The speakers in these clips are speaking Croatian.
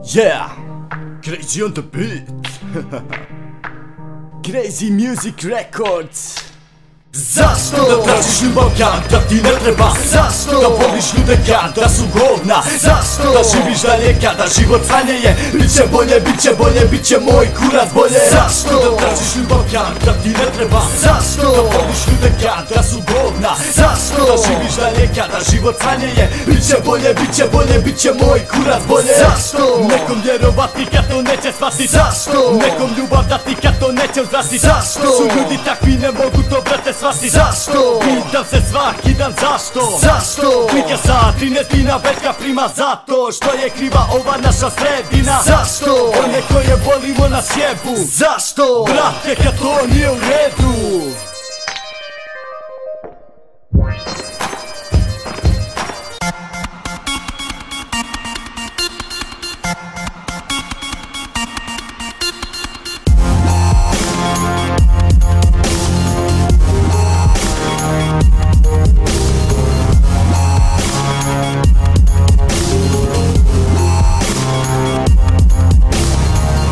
Yeah, crazy on the beat. Crazy Music Records. Zašto da tražiš ljubav kada ti ne treba? Zašto da voliš ljude kada su govna? Zašto da živiš dalje kada život sranje je? Biće bolje, biće moj kurac bolje. Zašto da tražiš ljubav kada ti ne treba? Zašto da voliš ljude kada su govna? Zašto da živiš dalje kada život sranje je? Biće bolje, biće moj kurac bolje. Zašto nekom vjerovati kad to neće shvatit? Zašto nekom ljubav dati kad to neće uzrastit? Zašto su ljudi takvi, ne mogu to brate shvatit? Zašto? Pitam se svaki dan zašto? Zašto? Klika sa 13 večka prima zato što je kriva ova naša sredina. Zašto? One koje volimo nas jebu. Zašto? Brate, kad to nije u redu.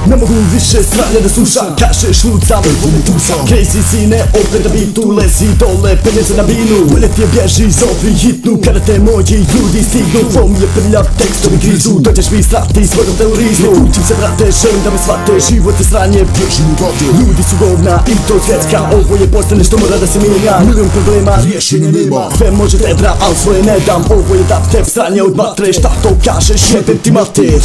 Ne mogu više strane da slušam, kažeš lud sam, crazy sine, opet na bitu, lezi dole, penje se na binu. Ulet je bježi, zovi hitnu, kada te moji ljudi stignu. Tvoj je prljav, tekstovi grizu, dođeš mi strati svojom terorizmu. Ne kućim se brate, želim da me shvate, život je sranje, bježi mi vode. Ljudi su govna, i to svjetska, ovo je postane što mora da se mijenja. Milion problema, rješenja nema, sve može tebra, al svoje ne dam. Ovo je dubstep, sranje od matre, šta to kažeš, jebem ti mater.